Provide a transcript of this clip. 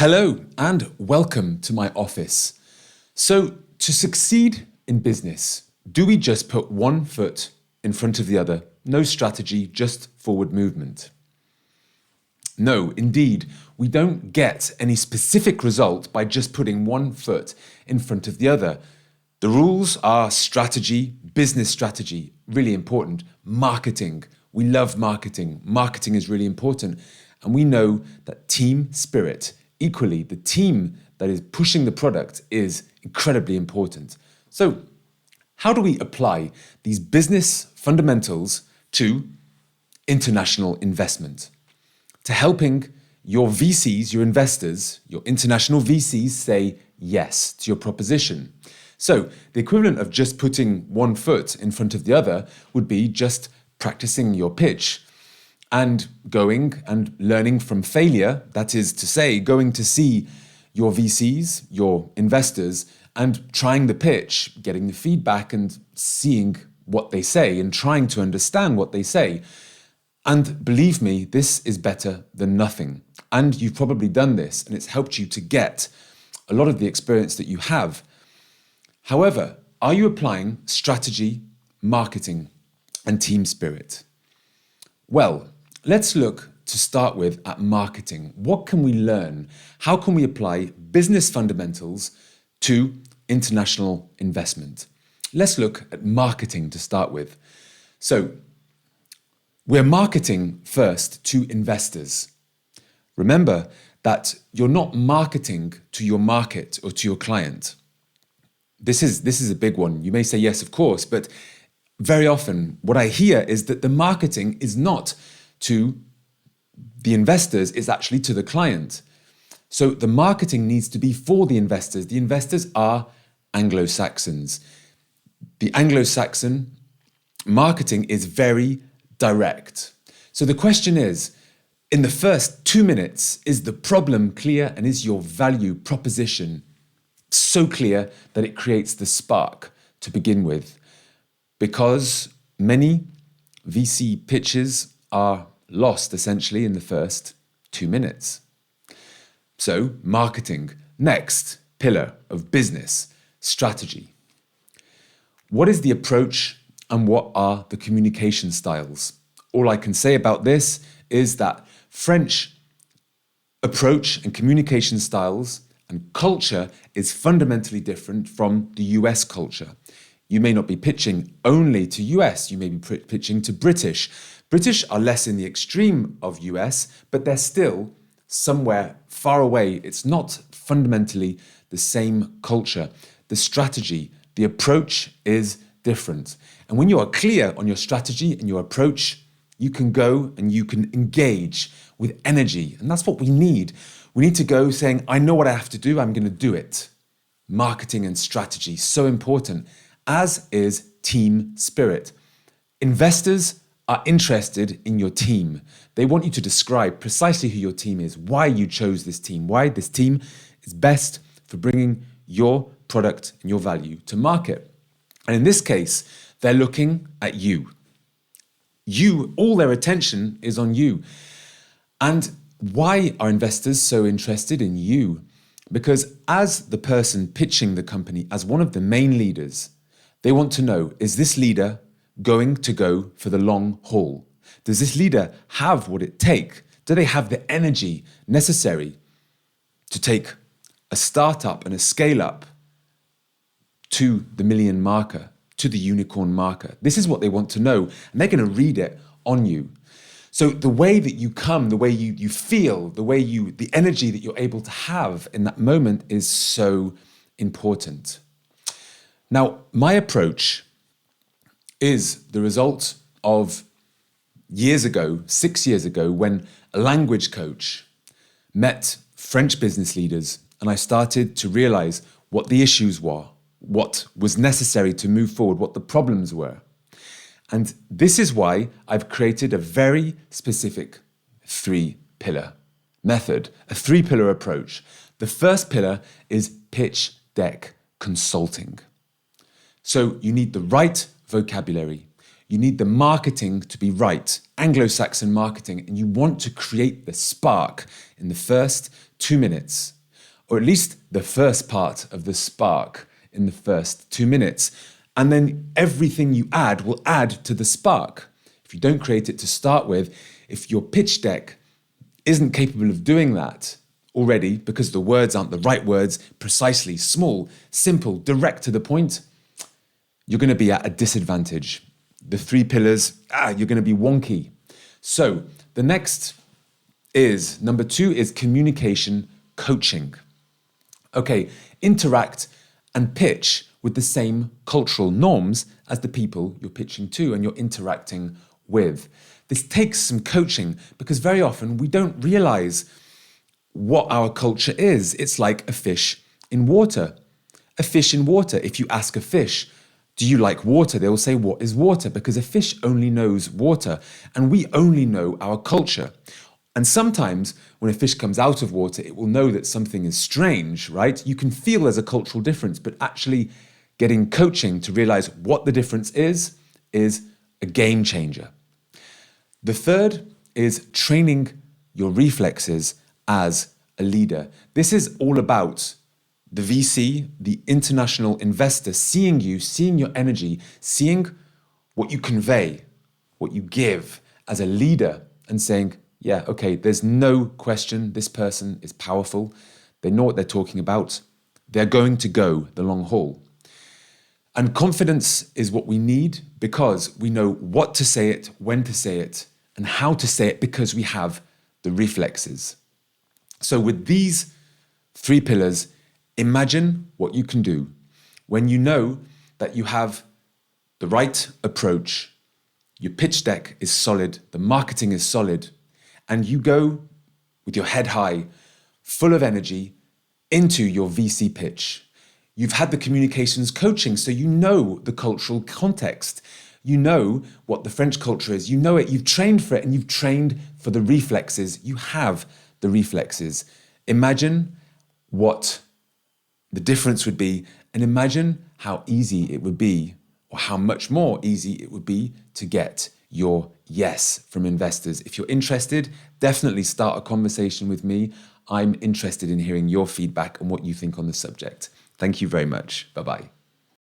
Hello and welcome to my office. So, to succeed in business, do we just put one foot in front of the other? No strategy, just forward movement. No, indeed, we don't get any specific result by just putting one foot in front of the other. The rules are strategy, business strategy, really important. Marketing, we love marketing. Marketing is really important. And we know that team spirit, equally, the team that is pushing the product is incredibly important. So, how do we apply these business fundamentals to international investment? To helping your VCs, your investors, your international VCs say yes to your proposition. So, the equivalent of just putting one foot in front of the other would be just practicing your pitch and going and learning from failure. That is to say, going to see your VCs, your investors, and trying the pitch, getting the feedback and seeing what they say and trying to understand what they say. And believe me, this is better than nothing. And you've probably done this and it's helped you to get a lot of the experience that you have. However, are you applying strategy, marketing, and team spirit? Well, let's look to start with at marketing. What can we learn? How can we apply business fundamentals to international investment? Let's look at marketing to start with. So, we're marketing first to investors. Remember that you're not marketing to your market or to your client. This is a big one. You may say yes, of course, but very often what I hear is that the marketing is not to the investors, it's actually to the client. So the marketing needs to be for the investors. The investors are Anglo-Saxons. The Anglo-Saxon marketing is very direct. So the question is, in the first 2 minutes, is the problem clear and is your value proposition so clear that it creates the spark to begin with? Because many VC pitches are lost essentially in the first 2 minutes. So, marketing. Next pillar of business, strategy. What is the approach and what are the communication styles? All I can say about this is that French approach and communication styles and culture is fundamentally different from the US culture. You may not be pitching only to US, you may be pitching to British. British are less in the extreme of US, but they're still somewhere far away. It's not fundamentally the same culture. The strategy, the approach is different. And when you are clear on your strategy and your approach, you can go and you can engage with energy. And that's what we need. We need to go saying, I know what I have to do, I'm going to do it. Marketing and strategy, so important, as is team spirit. Investors are interested in your team. They want you to describe precisely who your team is, why you chose this team, why this team is best for bringing your product and your value to market. And in this case, they're looking at you. You, all their attention is on you. And why are investors so interested in you? Because as the person pitching the company, as one of the main leaders, they want to know, is this leader going to go for the long haul? Does this leader have what it takes? Do they have the energy necessary to take a startup and a scale up to the million marker, to the unicorn marker? This is what they want to know, and they're going to read it on you. So the way that you come, the way you feel, the energy that you're able to have in that moment is so important. Now, my approach is the result of years ago, 6 years ago, when a language coach met French business leaders, and I started to realize what the issues were, what was necessary to move forward, what the problems were. And this is why I've created a very specific 3-pillar method, a 3-pillar approach. The first pillar is pitch deck consulting. So you need the right vocabulary. You need the marketing to be right, Anglo-Saxon marketing, and you want to create the spark in the first 2 minutes, or at least the first part of the spark in the first 2 minutes. And then everything you add will add to the spark. If you don't create it to start with, if your pitch deck isn't capable of doing that already because the words aren't the right words, precisely, small, simple, direct to the point, you're going to be at a disadvantage. The 3 pillars, you're going to be wonky. So the next is, number 2 is communication coaching. Okay, interact and pitch with the same cultural norms as the people you're pitching to and you're interacting with. This takes some coaching because very often we don't realize what our culture is. It's like a fish in water. A fish in water. If you ask a fish, do you like water? They will say, what is water? Because a fish only knows water and we only know our culture. And sometimes when a fish comes out of water, it will know that something is strange, right? You can feel there's a cultural difference, but actually getting coaching to realize what the difference is a game changer. The third is training your reflexes as a leader. This is all about the VC, the international investor, seeing you, seeing your energy, seeing what you convey, what you give as a leader and saying, yeah, okay, there's no question this person is powerful. They know what they're talking about. They're going to go the long haul. And confidence is what we need because we know what to say it, when to say it, and how to say it because we have the reflexes. So with these 3 pillars, imagine what you can do when you know that you have the right approach, your pitch deck is solid, the marketing is solid, and you go with your head high, full of energy, into your VC pitch. You've had the communications coaching, so you know the cultural context. You know what the French culture is. You know it. You've trained for it, and you've trained for the reflexes. You have the reflexes. Imagine what the difference would be, and imagine how easy it would be, or how much more easy it would be to get your yes from investors. If you're interested, definitely start a conversation with me. I'm interested in hearing your feedback and what you think on the subject. Thank you very much. Bye-bye.